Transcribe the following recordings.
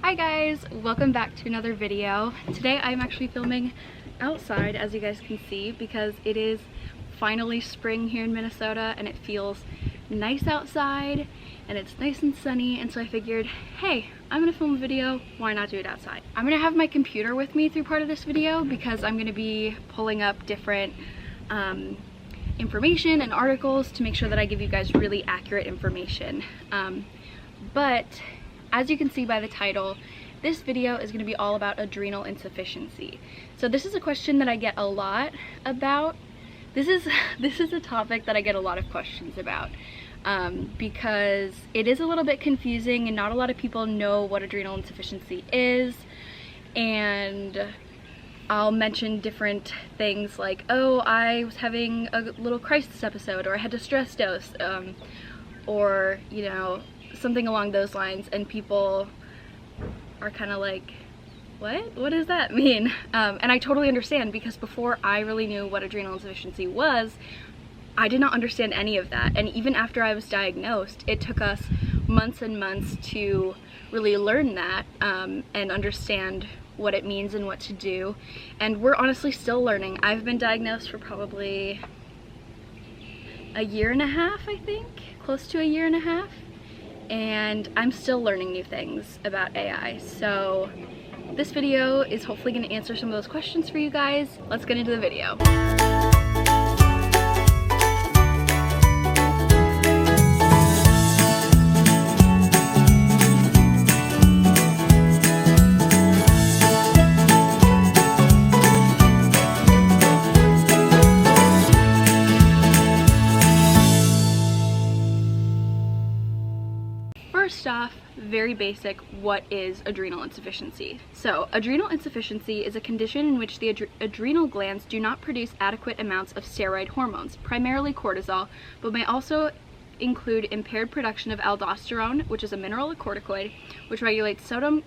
Hi guys, welcome back to another video. Today I'm actually filming outside, as you guys can see, because it is finally spring here in Minnesota and it feels nice outside and it's nice and sunny, and so I figured, hey, I'm gonna film a video, why not do it outside? I'm gonna have my computer with me through part of this video because I'm gonna be pulling up different information and articles to make sure that I give you guys really accurate information. But as you can see by the title, this video is going to be all about adrenal insufficiency. So this is a question that I get a lot about. This is a topic that I get a lot of questions about because it is a little bit confusing and not a lot of people know what adrenal insufficiency is. And I'll mention different things like, oh, I was having a little crisis episode, or I had to stress dose, or, you know, something along those lines, and people are kind of like, what does that mean? And I totally understand, because before I really knew what adrenal insufficiency was, I did not understand any of that. And even after I was diagnosed, it took us months and months to really learn that and understand what it means and what to do. And we're honestly still learning. I've been diagnosed for probably a year and a half, I think, close to a year and a half. And I'm still learning new things about AI. So this video is hopefully going to answer some of those questions for you guys. Let's get into the video. First off, very basic, what is adrenal insufficiency? So, adrenal insufficiency is a condition in which the adrenal glands do not produce adequate amounts of steroid hormones, primarily cortisol, but may also include impaired production of aldosterone, which is a mineralocorticoid, which regulates I don't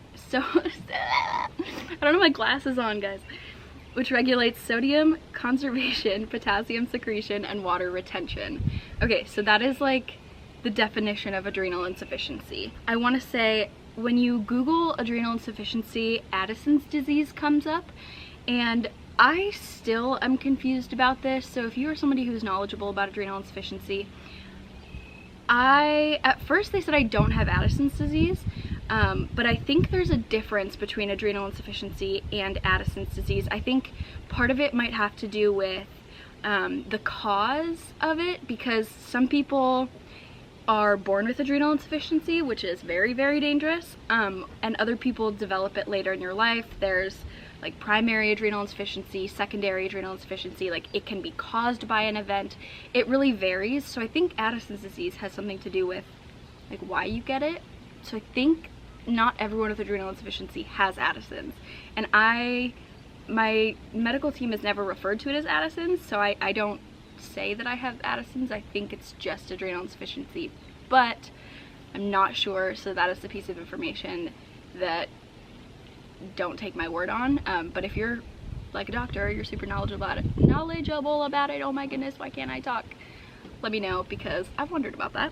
have my glasses on, guys. Which regulates sodium conservation, potassium secretion, and water retention. Okay, so that is like the definition of adrenal insufficiency. I want to say, when you Google adrenal insufficiency, Addison's disease comes up, and I still am confused about this. So if you are somebody who's knowledgeable about adrenal insufficiency, at first they said I don't have Addison's disease, but I think there's a difference between adrenal insufficiency and Addison's disease. I think part of it might have to do with the cause of it, because some people are born with adrenal insufficiency, which is very, very dangerous, and other people develop it later in your life. There's like primary adrenal insufficiency, secondary adrenal insufficiency, like it can be caused by an event. It really varies. So I think Addison's disease has something to do with like why you get it. So I think not everyone with adrenal insufficiency has Addison's, and my medical team has never referred to it as Addison's, so I don't say that I have Addison's. I think it's just adrenal insufficiency, but I'm not sure, so that is the piece of information that don't take my word on. But if you're like a doctor, you're super knowledgeable about it, oh my goodness, why can't I talk? Let me know, because I've wondered about that.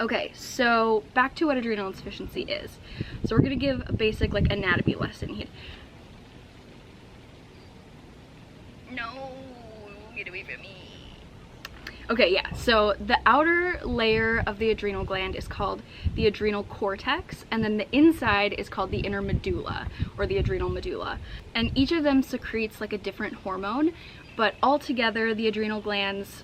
Okay, so back to what adrenal insufficiency is. So we're gonna give a basic like anatomy lesson here. No, get away from me. Okay, yeah, so the outer layer of the adrenal gland is called the adrenal cortex, and then the inside is called the inner medulla, or the adrenal medulla. And each of them secretes like a different hormone, but altogether the adrenal glands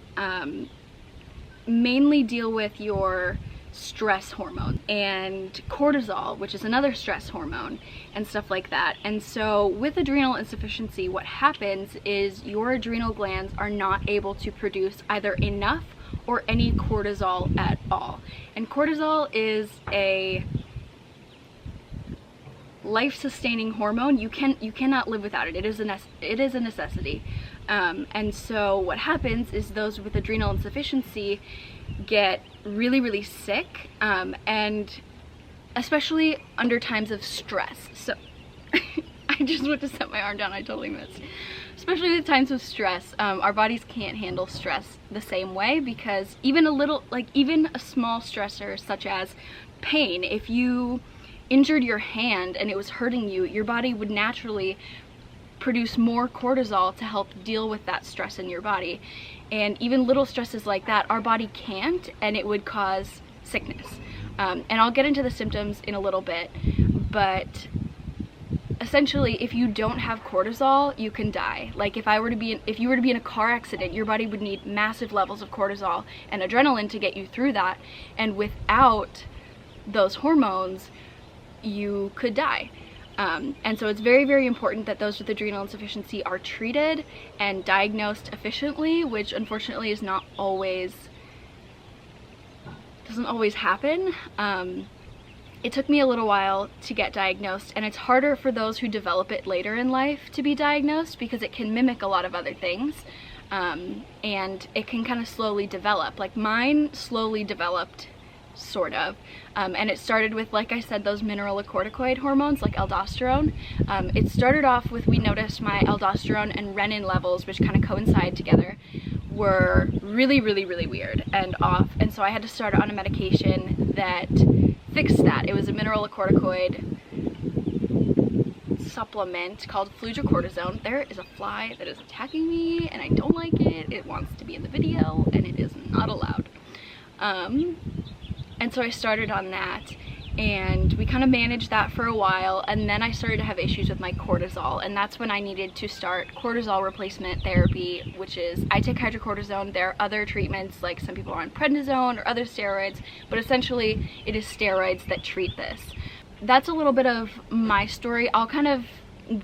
mainly deal with your stress hormone and cortisol, which is another stress hormone, and stuff like that. And so with adrenal insufficiency, what happens is your adrenal glands are not able to produce either enough or any cortisol at all. And cortisol is a life-sustaining hormone. You cannot live without it. It is a necessity. And so what happens is those with adrenal insufficiency get really, really sick, and especially under times of stress. So I just went to set my arm down, I totally missed. Especially with times of stress, our bodies can't handle stress the same way, because even a small stressor such as pain, if you injured your hand and it was hurting you, your body would naturally produce more cortisol to help deal with that stress in your body. And even little stresses like that, our body can't, and it would cause sickness. And I'll get into the symptoms in a little bit, but essentially, if you don't have cortisol, you can die. Like if you were to be in a car accident, your body would need massive levels of cortisol and adrenaline to get you through that. And without those hormones, you could die. And so it's very, very important that those with adrenal insufficiency are treated and diagnosed efficiently, which unfortunately is not always, doesn't always happen. It took me a little while to get diagnosed, and it's harder for those who develop it later in life to be diagnosed because it can mimic a lot of other things, and it can kind of slowly develop. Like mine slowly developed, sort of, and it started with, like I said, those mineralocorticoid hormones like aldosterone. It started off with, we noticed my aldosterone and renin levels, which kind of coincide together, were really, really, really weird and off, and so I had to start on a medication that fixed that. It was a mineralocorticoid supplement called fludrocortisone. There is a fly that is attacking me and I don't like it. It wants to be in the video and it is not allowed. And so I started on that, and we kind of managed that for a while, and then I started to have issues with my cortisol, and that's when I needed to start cortisol replacement therapy, which is, I take hydrocortisone. There are other treatments, like some people are on prednisone or other steroids, but essentially it is steroids that treat this. That's a little bit of my story. I'll kind of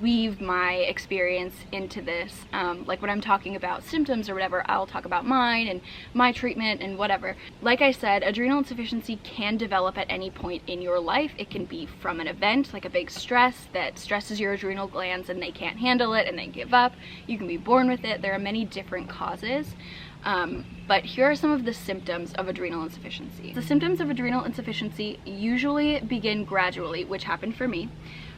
weave my experience into this. Like when I'm talking about symptoms or whatever, I'll talk about mine and my treatment and whatever. Like I said, adrenal insufficiency can develop at any point in your life. It can be from an event, like a big stress that stresses your adrenal glands and they can't handle it and they give up. You can be born with it. There are many different causes. But here are some of the symptoms of adrenal insufficiency. The symptoms of adrenal insufficiency usually begin gradually, which happened for me.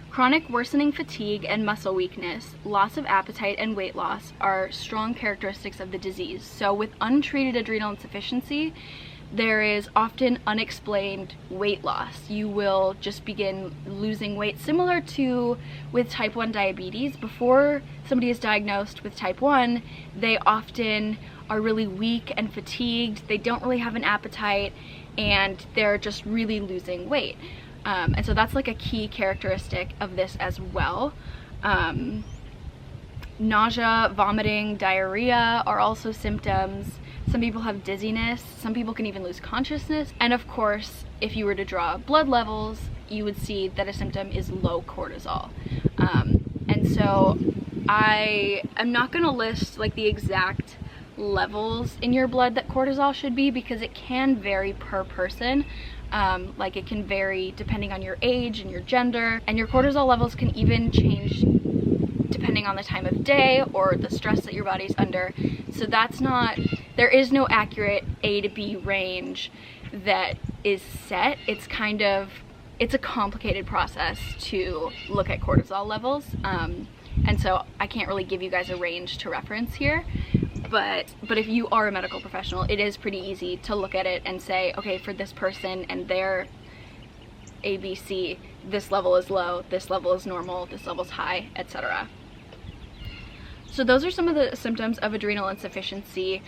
Chronic worsening fatigue and muscle weakness, loss of appetite, and weight loss are strong characteristics of the disease. So with untreated adrenal insufficiency, there is often unexplained weight loss. You will just begin losing weight, similar to with type 1 diabetes. Before somebody is diagnosed with type 1, they often are really weak and fatigued. They don't really have an appetite, and they're just really losing weight. And so that's like a key characteristic of this as well. Nausea, vomiting, diarrhea are also symptoms. Some people have dizziness. Some people can even lose consciousness. And of course, if you were to draw blood levels, you would see that a symptom is low cortisol. And so I am not going to list like the exact levels in your blood that cortisol should be, because it can vary per person. Like it can vary depending on your age and your gender, and your cortisol levels can even change depending on the time of day or the stress that your body's under. So that's not, there is no accurate A to B range that is set. It's kind of, it's a complicated process to look at cortisol levels. And so I can't really give you guys a range to reference here. But if you are a medical professional, it is pretty easy to look at it and say, okay, for this person and their ABC, this level is low, this level is normal, this level is high, etc. So those are some of the symptoms of adrenal insufficiency,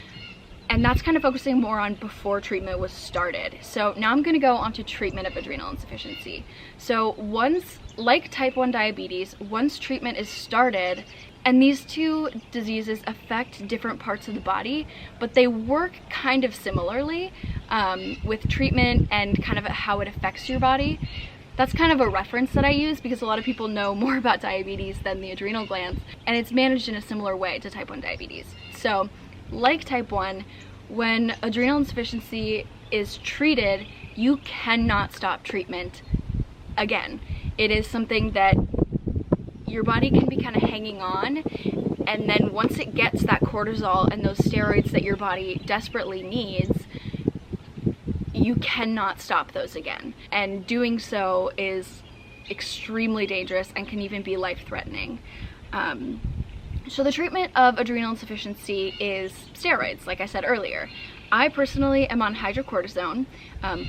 and that's kind of focusing more on before treatment was started. So now I'm going to go on to treatment of adrenal insufficiency. So once, like type 1 diabetes, once treatment is started, and these two diseases affect different parts of the body, but they work kind of similarly with treatment and kind of how it affects your body. That's kind of a reference that I use because a lot of people know more about diabetes than the adrenal glands, and it's managed in a similar way to type 1 diabetes. So, like type 1, when adrenal insufficiency is treated, you cannot stop treatment again. It is something that your body can be kind of hanging on, and then once it gets that cortisol and those steroids that your body desperately needs, you cannot stop those again. And doing so is extremely dangerous and can even be life-threatening. So the treatment of adrenal insufficiency is steroids, like I said earlier. I personally am on hydrocortisone,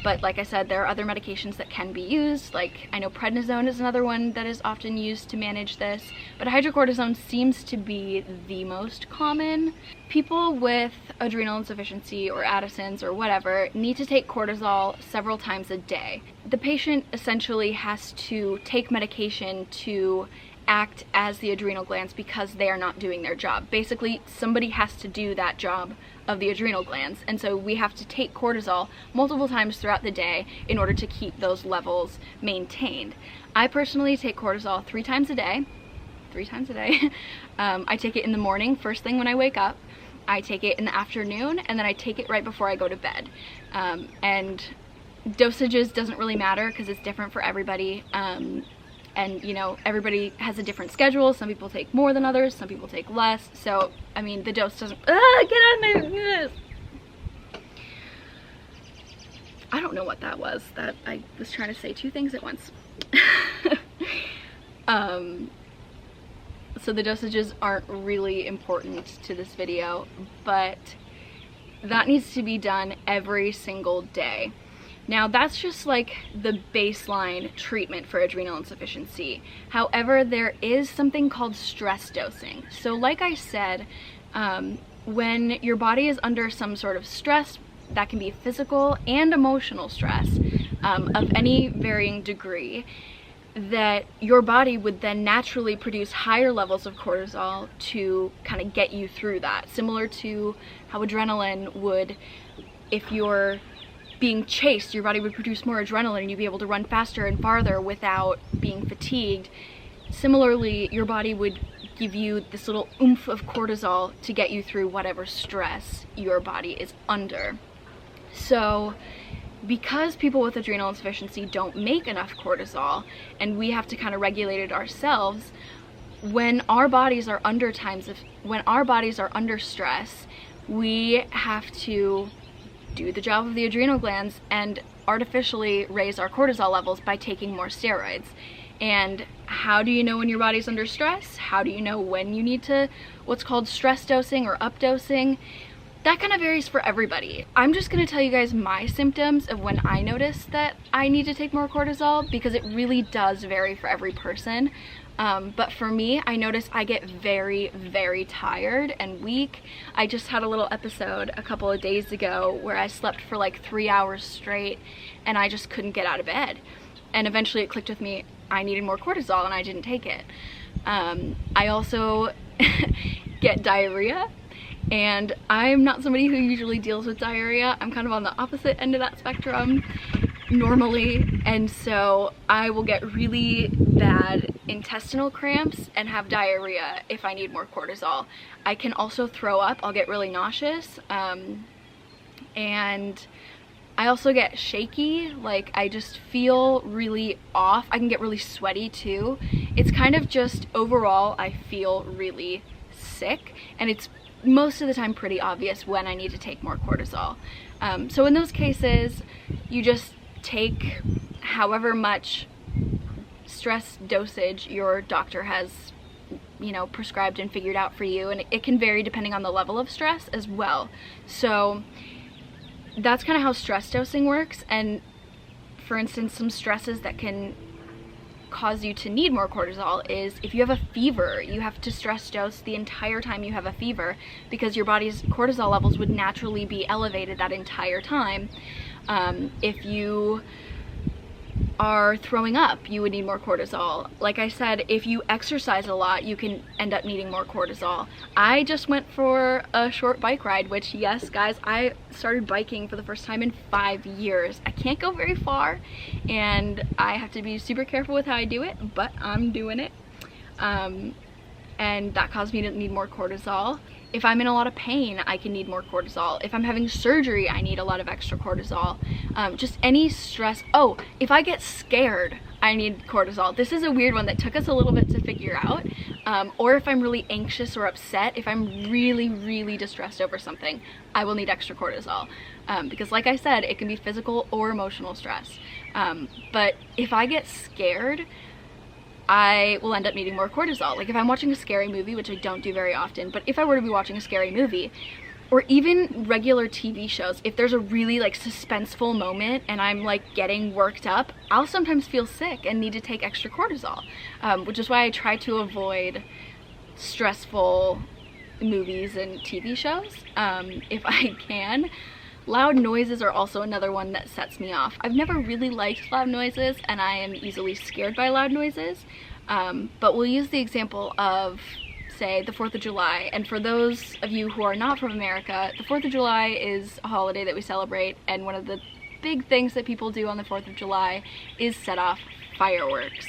but like I said, there are other medications that can be used. Like, I know prednisone is another one that is often used to manage this, but hydrocortisone seems to be the most common. People with adrenal insufficiency or Addison's or whatever need to take cortisol several times a day. The patient essentially has to take medication to act as the adrenal glands because they are not doing their job. Basically, somebody has to do that job of the adrenal glands, and so we have to take cortisol multiple times throughout the day in order to keep those levels maintained. I personally take cortisol 3 times a day. I take it in the morning, first thing when I wake up. I take it in the afternoon, and then I take it right before I go to bed. And dosages doesn't really matter because it's different for everybody. And you know, everybody has a different schedule. Some people take more than others, some people take less. So, I mean, the dose doesn't, get out of my, I don't know what that was. That I was trying to say 2 things at once. So the dosages aren't really important to this video, but that needs to be done every single day. Now, that's just like the baseline treatment for adrenal insufficiency. However, there is something called stress dosing. So like I said, when your body is under some sort of stress, that can be physical and emotional stress of any varying degree, that your body would then naturally produce higher levels of cortisol to kind of get you through that. Similar to how adrenaline would, if you're being chased, your body would produce more adrenaline and you'd be able to run faster and farther without being fatigued. Similarly, your body would give you this little oomph of cortisol to get you through whatever stress your body is under. So because people with adrenal insufficiency don't make enough cortisol and we have to kind of regulate it ourselves, when our bodies are under stress, we have to do the job of the adrenal glands and artificially raise our cortisol levels by taking more steroids. And how do you know when your body's under stress? How do you know when you need to, what's called stress dosing or up dosing? That kind of varies for everybody. I'm just gonna tell you guys my symptoms of when I notice that I need to take more cortisol, because it really does vary for every person. But for me, I notice I get very, very tired and weak. I just had a little episode a couple of days ago where I slept for like 3 hours straight and I just couldn't get out of bed. And eventually it clicked with me, I needed more cortisol and I didn't take it. I also get diarrhea, and I'm not somebody who usually deals with diarrhea. I'm kind of on the opposite end of that spectrum normally, and so I will get really bad intestinal cramps and have diarrhea if I need more cortisol. I can also throw up. I'll get really nauseous, and I also get shaky. Like, I just feel really off. I can get really sweaty too. It's kind of just overall I feel really sick, and it's most of the time pretty obvious when I need to take more cortisol. So in those cases, you just take however much stress dosage your doctor has, you know, prescribed and figured out for you, and it can vary depending on the level of stress as well. So that's kind of how stress dosing works. And for instance, some stresses that can cause you to need more cortisol is if you have a fever, you have to stress dose the entire time you have a fever, because your body's cortisol levels would naturally be elevated that entire time. If you are throwing up, you would need more cortisol. Like I said, if you exercise a lot, you can end up needing more cortisol. I just went for a short bike ride, which, yes guys, I started biking for the first time in 5 years. I can't go very far and I have to be super careful with how I do it, but I'm doing it. And that caused me to need more cortisol. If I'm in a lot of pain, I can need more cortisol. If I'm having surgery, I need a lot of extra cortisol. Just any stress. Oh, if I get scared, I need cortisol. This is a weird one that took us a little bit to figure out. Or if I'm really anxious or upset, if I'm really, really distressed over something, I will need extra cortisol. Because like I said, it can be physical or emotional stress. But if I get scared, I will end up needing more cortisol. Like if I'm watching a scary movie, which I don't do very often, but if I were to be watching a scary movie, or even regular TV shows. If there's a really like suspenseful moment and I'm like getting worked up, I'll sometimes feel sick and need to take extra cortisol, which is why I try to avoid stressful movies and TV shows if I can. Loud noises are also another one that sets me off. I've never really liked loud noises, and I am easily scared by loud noises, but we'll use the example of, say, the 4th of July. And for those of you who are not from America, the 4th of July is a holiday that we celebrate, and one of the big things that people do on the 4th of July is set off fireworks.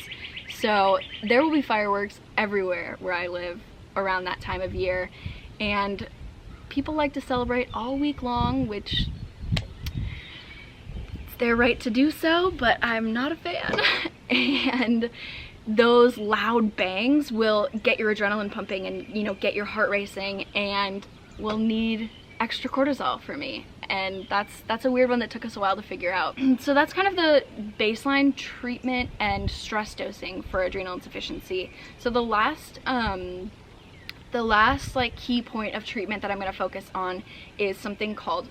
So there will be fireworks everywhere where I live around that time of year, and people like to celebrate all week long, which it's their right to do so, but I'm not a fan. And those loud bangs will get your adrenaline pumping and, you know, get your heart racing, and will need extra cortisol for me. And that's a weird one that took us a while to figure out. So that's kind of the baseline treatment and stress dosing for adrenal insufficiency. So the last like key point of treatment that I'm going to focus on is something called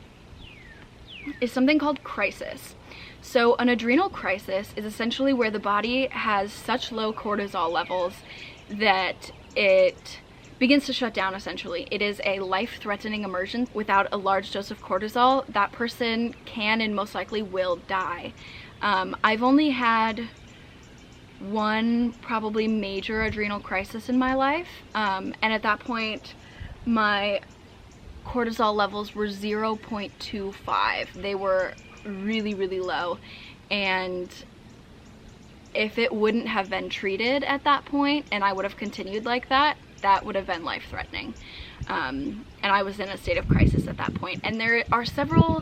crisis. So an adrenal crisis is essentially where the body has such low cortisol levels that it begins to shut down. Essentially, it is a life-threatening emergency. Without a large dose of cortisol, that person can and most likely will die. I've only had one probably major adrenal crisis in my life, and at that point my cortisol levels were 0.25. They were really, really low, and if it wouldn't have been treated at that point and I would have continued like that, that would have been life-threatening. And I was in a state of crisis at that point. And there are several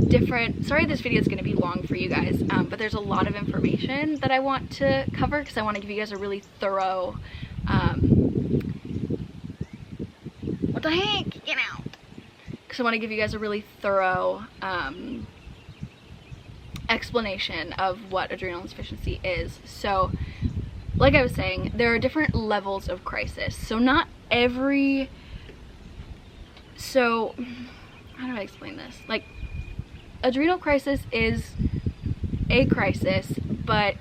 different, sorry this video is going to be long for you guys, but there's a lot of information that I want to cover because I want to give you guys a really thorough, what the heck, you know, because I want to give you guys a really thorough explanation of what adrenal insufficiency is. So like I was saying, there are different levels of crisis. So not every, so how do I explain this? Like, adrenal crisis is a crisis, but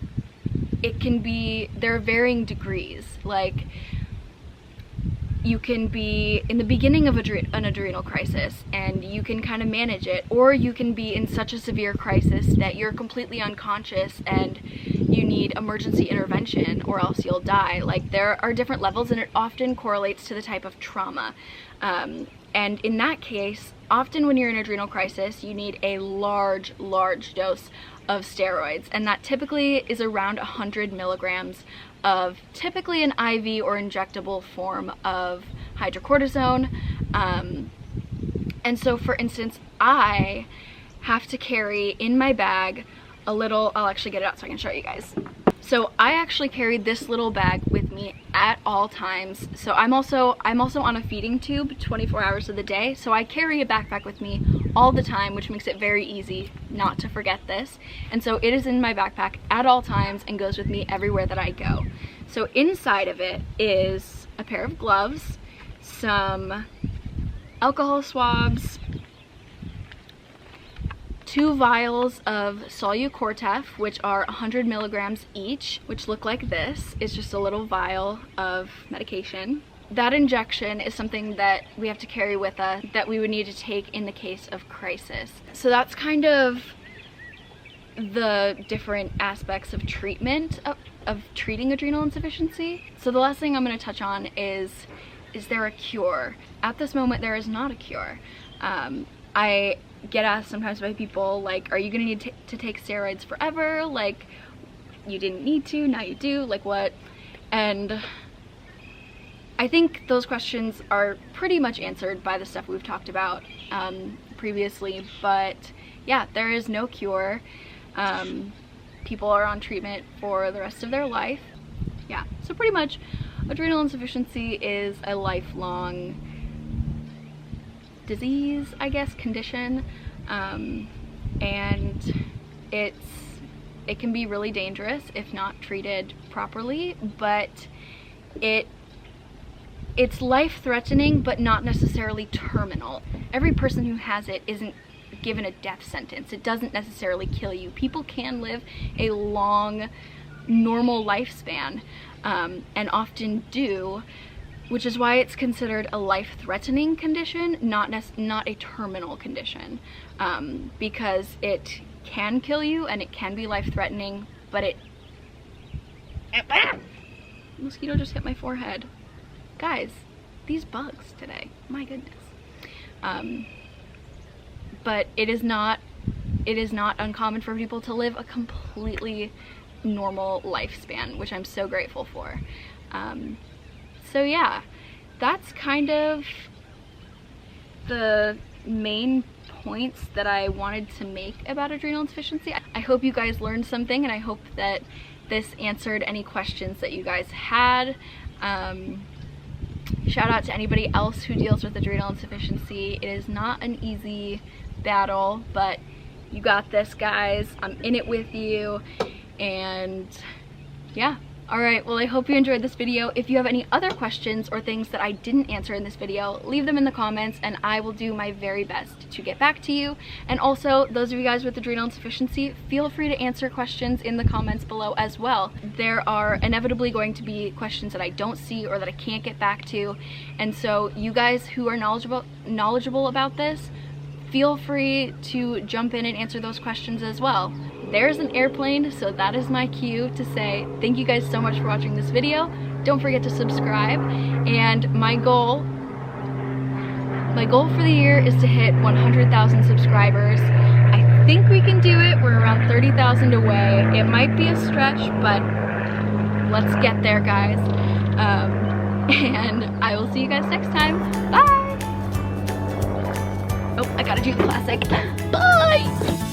it can be, there are varying degrees. Like, you can be in the beginning of an adrenal crisis and you can kind of manage it, or you can be in such a severe crisis that you're completely unconscious and you need emergency intervention or else you'll die. Like, there are different levels, and it often correlates to the type of trauma. And in that case, often when you're in adrenal crisis, you need a large dose of steroids, and that typically is around 100 milligrams of typically an IV or injectable form of hydrocortisone. And so for instance, I have to carry in my bag a little, I'll actually get it out so I can show you guys. So I actually carried this little bag with me at all times. So I'm also on a feeding tube 24 hours of the day. So I carry a backpack with me all the time, which makes it very easy not to forget this. And so it is in my backpack at all times and goes with me everywhere that I go. So inside of it is a pair of gloves, some alcohol swabs, 2 vials of solu-cortef, which are 100 milligrams each, which look like this. It's just a little vial of medication. That injection is something that we have to carry with us, that we would need to take in the case of crisis. So that's kind of the different aspects of treatment, of treating adrenal insufficiency. So the last thing I'm going to touch on is there a cure? At this moment, there is not a cure. I get asked sometimes by people, like, are you gonna need to take steroids forever? Like, you didn't need to, now you do, like what? And I think those questions are pretty much answered by the stuff we've talked about previously, but yeah, there is no cure. People are on treatment for the rest of their life. Yeah, so pretty much adrenal insufficiency is a lifelong disease, I guess, condition, and it can be really dangerous if not treated properly, but it it's life-threatening, but not necessarily terminal. Every person who has it isn't given a death sentence. It doesn't necessarily kill you. People can live a long, normal lifespan, and often do, which is why it's considered a life-threatening condition, not a terminal condition, because it can kill you and it can be life-threatening, but it... Mosquito just hit my forehead. Guys, these bugs today, my goodness. But it is not uncommon for people to live a completely normal lifespan, which I'm so grateful for. So yeah, that's kind of the main points that I wanted to make about adrenal insufficiency. I hope you guys learned something, and I hope that this answered any questions that you guys had. Shout out to anybody else who deals with adrenal insufficiency. It is not an easy battle, but you got this, guys. I'm in it with you, and yeah. Alright, well, I hope you enjoyed this video. If you have any other questions or things that I didn't answer in this video, leave them in the comments and I will do my very best to get back to you. And also, those of you guys with adrenal insufficiency, feel free to answer questions in the comments below as well. There are inevitably going to be questions that I don't see or that I can't get back to. And so you guys who are knowledgeable about this, feel free to jump in and answer those questions as well. There's an airplane, so that is my cue to say thank you guys so much for watching this video. Don't forget to subscribe, and my goal for the year is to hit 100,000 subscribers. I think we can do it. We're around 30,000 away. It might be a stretch, but let's get there, guys. And I will see you guys next time. Bye! Oh, I gotta do the classic. Bye!